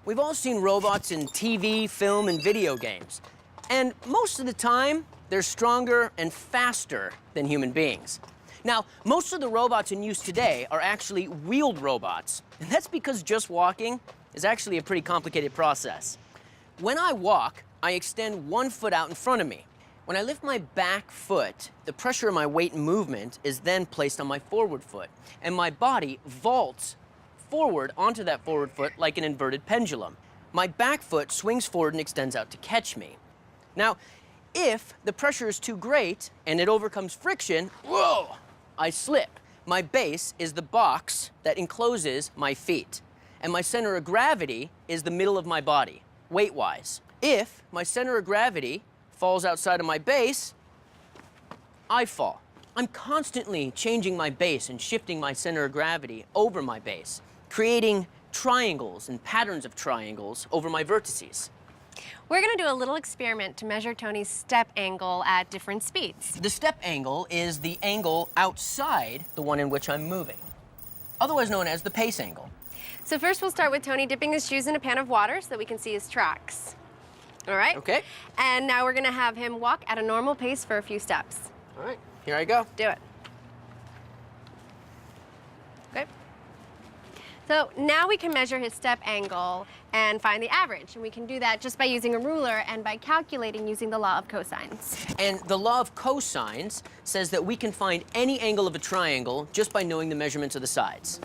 We've all seen robots in TV, film, and video games. And most of the time, they're stronger and faster than human beings. Now, most of the robots in use today are actually wheeled robots. And that's because just walking is actually a pretty complicated process. When I walk, I extend one foot out in front of me. When I lift my back foot, the pressure of my weight and movement is then placed on my forward foot, and my body vaults forward onto that forward foot like an inverted pendulum. My back foot swings forward and extends out to catch me. Now, if the pressure is too great and it overcomes friction, whoa, I slip. My base is the box that encloses my feet, and my center of gravity is the middle of my body, weight-wise. If my center of gravity falls outside of my base, I fall. I'm constantly changing my base and shifting my center of gravity over my base, creating triangles and patterns of triangles over my vertices. We're going to do a little experiment to measure Tony's step angle at different speeds. The step angle is the angle outside the one in which I'm moving, otherwise known as the pace angle. So first we'll start with Tony dipping his shoes in a pan of water so that we can see his tracks. All right? Okay. And now we're going to have him walk at a normal pace for a few steps. All right, here I go. Do it. Okay. So now we can measure his step angle and find the average. And we can do that just by using a ruler and by calculating using the law of cosines. And the law of cosines says that we can find any angle of a triangle just by knowing the measurements of the sides.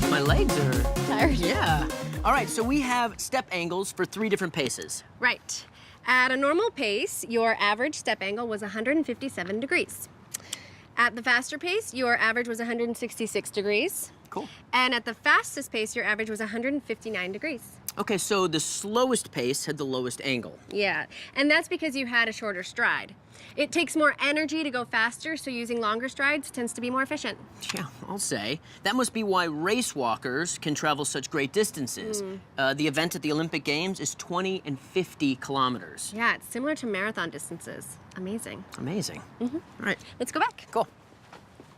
My legs are tired. Yeah. All right, so we have step angles for 3 different paces. Right. At a normal pace, your average step angle was 157 degrees. At the faster pace, your average was 166 degrees. Cool. And at the fastest pace, your average was 159 degrees. Okay, so the slowest pace had the lowest angle. Yeah, and that's because you had a shorter stride. It takes more energy to go faster, so using longer strides tends to be more efficient. Yeah, I'll say. That must be why race walkers can travel such great distances. The event at the Olympic Games is 20 and 50 kilometers. Yeah, it's similar to marathon distances. Amazing. Amazing. All right, Let's go back. cool.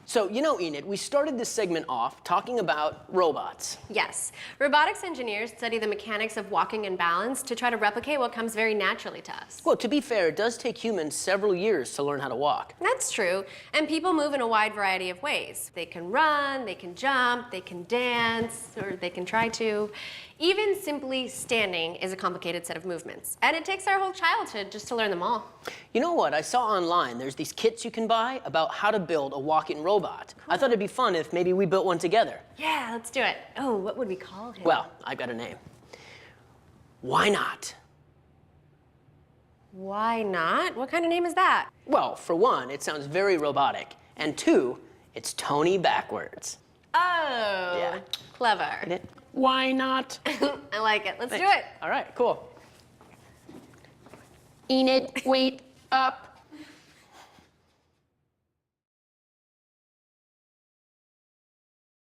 So, you know, Enid, we started this segment off talking about robots. Yes. Robotics engineers study the mechanics of walking and balance to try to replicate what comes very naturally to us. Well, to be fair, it does take humans several years to learn how to walk. That's true. And people move in a wide variety of ways. They can run, they can jump, they can dance, or they can try to. Even simply standing is a complicated set of movements. And it takes our whole childhood just to learn them all. You know what? I saw online there's these kits you can buy about how to build a walking robot. Cool. I thought it'd be fun if maybe we built one together. Yeah, let's do it. Oh, what would we call him? Well, I've got a name. Why not? Why not? What kind of name is that? Well, for one, it sounds very robotic. And 2, it's Tony backwards. Oh, Yeah. clever. Isn't it? Why not? I like it. Let's do Thanks. it. All right, cool. Enid, wait up.